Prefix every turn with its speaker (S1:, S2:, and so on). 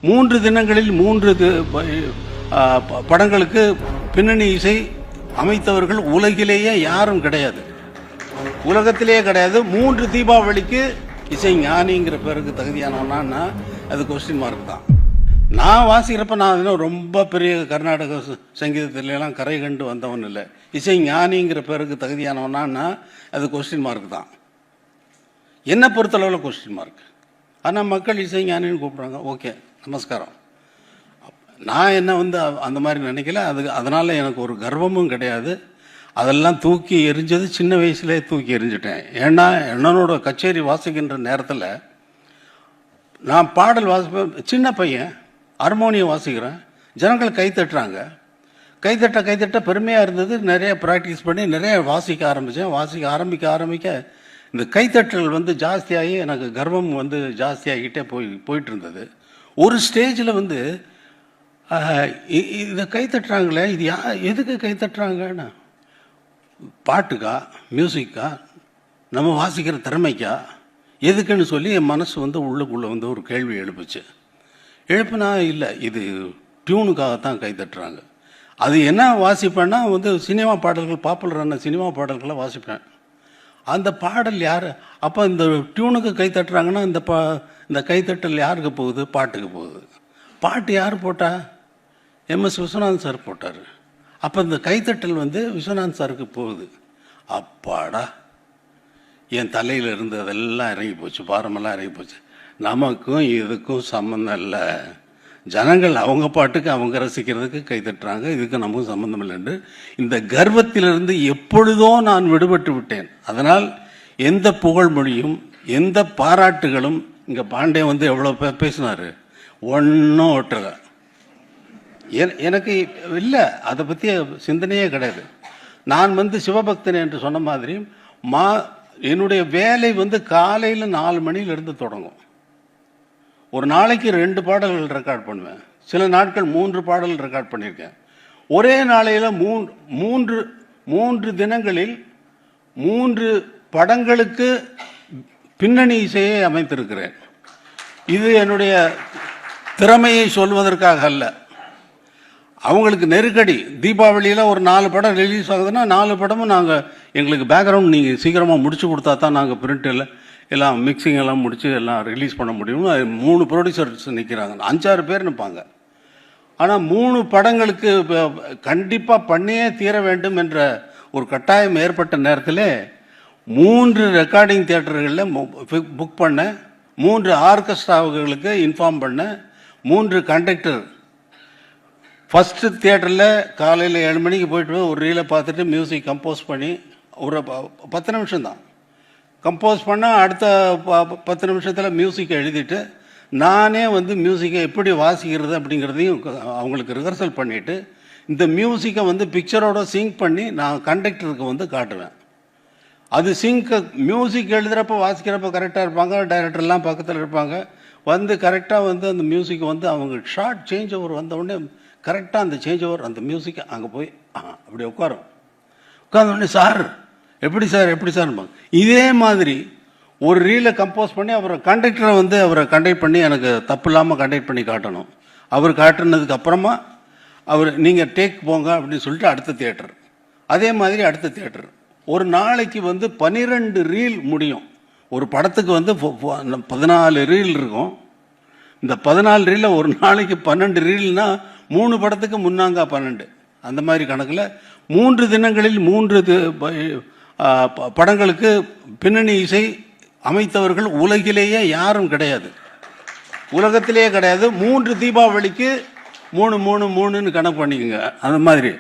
S1: 3 தினங்களில் 3 படங்களுக்கு பின்னணி இசை அமைத்தவர்கள் உலகிலேயே யாரும் கிடையாது, உலகத்திலேயே கிடையாது. 3 தீபாவளிக்கு இசை ஞானிங்கிற பேருக்கு தகுதியானவனா அது கொஸ்டின் மார்க் தான். நான் வாசிக்கிறப்ப நான் ரொம்ப பெரிய கர்நாடக சங்கீதத்திலாம் கரை கண்டு வந்தவன் இல்லை. இசை ஞானிங்கிற பேருக்கு தகுதியானவனா அது கொஸ்டின் மார்க் தான். என்னை பொறுத்தளவில் கொஸ்டின் மார்க். ஆனால் மக்கள் இசை ஞானின்னு கூப்பிட்றாங்க. ஓகே, நமஸ்காரம். நான் என்ன அந்த மாதிரி நினைக்கல. அதனால் எனக்கு ஒரு கர்வமும் கிடையாது. அதெல்லாம் தூக்கி எரிஞ்சது சின்ன வயசுலேயே தூக்கி எரிஞ்சிட்டேன். ஏன்னா என்னோட கச்சேரி வாசிக்கின்ற நேரத்தில் நான் பாடல் வாசிப்பேன். சின்ன பையன் ஹார்மோனியம் வாசிக்கிறேன், ஜனங்கள் கைத்தட்டுறாங்க. கைத்தட்ட பெருமையாக இருந்தது. நிறைய ப்ராக்டிஸ் பண்ணி நிறைய வாசிக்க ஆரம்பித்தேன். ஆரம்பிக்க இந்த கைத்தட்டல் ஜாஸ்தியாகி எனக்கு கர்வம் ஜாஸ்தியாகிட்டே போயிட்டு இருந்தது. ஒரு ஸ்டேஜில் இதை கைத்தட்டுறாங்களே, இது எதுக்கு கைத்தட்டுறாங்கன்னு, பாட்டுக்கா, மியூசிக்கா, நம்ம வாசிக்கிற திறமைக்கா, எதுக்குன்னு சொல்லி என் மனசு உள்ளுக்குள்ளே ஒரு கேள்வி எழுப்புனா, இல்லை இது டியூனுக்காகத்தான் கைத்தட்டுறாங்க. அது என்ன வாசிப்பேன்னா சினிமா பாடல்கள், பாப்புலரான சினிமா பாடல்களை வாசிப்பேன். அந்த பாடல் யார் அப்போ இந்த டியூனுக்கு கைத்தட்டுறாங்கன்னா இந்த கைத்தட்டல் யாருக்கு போகுது? பாட்டுக்கு போகுது. பாட்டு யார் போட்டா? எம்எஸ் விஸ்வநாதன் சார் போட்டார். அப்போ இந்த கைத்தட்டல் விஸ்வநாதன் சாருக்கு போகுது. அப்பாடா, என் தலையில் இருந்து அதெல்லாம் இறங்கி போச்சு, பாரமெல்லாம் இறங்கி போச்சு. நமக்கும் இதுக்கும் சம்மந்தம் இல்லை. ஜனங்கள் அவங்க பாட்டுக்கு அவங்க ரசிக்கிறதுக்கு கைத்தட்டுறாங்க, இதுக்கு நமக்கும் சம்மந்தம் இல்லைன்னு இந்த கர்வத்திலிருந்து எப்பொழுதோ நான் விடுபட்டு விட்டேன். அதனால் எந்த புகழ்மொழியும் எந்த பாராட்டுகளும், இங்கே பாண்டியன் எவ்வளோ பேசினார், ஒன்றும் ஒட்டலை. எனக்கு இல்லை, அதை பற்றிய சிந்தனையே கிடையாது. நான் சிவபக்தன் என்று சொன்ன மாதிரி என்னுடைய வேலை காலையில் 4 மணியிலிருந்து தொடங்கும். ஒரு நாளைக்கு 2 பாடல்கள் ரெக்கார்ட் பண்ணுவேன். சில நாட்கள் 3 பாடல்கள் ரெக்கார்ட் பண்ணியிருக்கேன். ஒரே நாளையில் 3 தினங்களில் 3 படங்களுக்கு பின்னணி இசையை அமைத்திருக்கிறேன். இது என்னுடைய திறமையை சொல்வதற்காக அல்ல. அவங்களுக்கு நெருக்கடி. தீபாவளியில் ஒரு 4 படம் ரிலீஸ் ஆகுதுன்னா 4 படமும் எங்களுக்கு பேக்ரவுண்ட் நீங்கள் சீக்கிரமாக முடிச்சு கொடுத்தா தான் நாங்கள் பிரிண்டில் எல்லாம் மிக்சிங் எல்லாம் முடித்து எல்லாம் ரிலீஸ் பண்ண முடியும்னு 3 ப்ரொடியூசர்ஸ் நிற்கிறாங்க. 5-6 பேர் நிற்பாங்க. ஆனால் 3 படங்களுக்கு கண்டிப்பாக பண்ணியே தீர வேண்டும் என்ற ஒரு கட்டாயம் ஏற்பட்ட நேரத்தில் 3 ரெக்கார்டிங் தியேட்டர்களில் புக் பண்ண, 3 ஆர்கெஸ்ட்ராவுகளுக்கு இன்ஃபார்ம் பண்ண, 3 கண்டக்டர். ஃபஸ்ட்டு தியேட்டரில் காலையில் 7 மணிக்கு போய்ட்டு ஒரு ரீலை பார்த்துட்டு மியூசிக் கம்போஸ் பண்ணி ஒரு 10 நிமிஷம்தான் கம்போஸ் பண்ணால், அடுத்த 10 நிமிஷத்தில் மியூசிக்கை எழுதிட்டு நானே மியூசிக்கை எப்படி வாசிக்கிறது அப்படிங்கிறதையும் அவங்களுக்கு ரிஹர்சல் பண்ணிவிட்டு இந்த மியூசிக்கை பிக்சரோட சிங்க் பண்ணி நான் கண்டக்டருக்கு காட்டுவேன். அது மியூசிக் எழுதுகிறப்ப வாசிக்கிறப்ப கரெக்டாக இருப்பாங்க, டைரக்டர்லாம் பக்கத்தில் இருப்பாங்க. கரெக்டாக அந்த மியூசிக் அவங்க ஷார்ட் சேஞ்ச் ஓவர் வந்தவுடனே கரெக்டாக அந்த சேஞ்ச் ஓவர் அந்த மியூசிக்கை அங்கே போய் அப்படி உட்கார்ந்தோடனே சார் எப்படி சார் இதே மாதிரி ஒரு ரீலை கம்போஸ் பண்ணி அவரை கண்டக்டரை அவரை கண்டக்ட் பண்ணி எனக்கு தப்பு இல்லாமல் கண்டக்ட் பண்ணி காட்டணும். அவர் காட்டுனதுக்கு அப்புறமா அவர் நீங்கள் டேக் போங்க அப்படின்னு சொல்லிட்டு அடுத்த தியேட்டர். அதே மாதிரி அடுத்த தியேட்டர். ஒரு நாளைக்கு 12 ரீல் முடியும். ஒரு படத்துக்கு 14 ரீல் இருக்கும். இந்த 14 ரீலில் ஒரு நாளைக்கு 12 ரீல்னா 3 படத்துக்கு முன்னாங்க 12. அந்த மாதிரி கணக்கில் 3 தினங்களில் 3 படங்களுக்கு பின்னணி இசை அமைத்தவர்கள் உலகிலேயே யாரும் கிடையாது, உலகத்திலேயே கிடையாது. 3 தீபாவளிக்கு 3 கணக்கு பண்ணிக்கோங்க. அந்த மாதிரி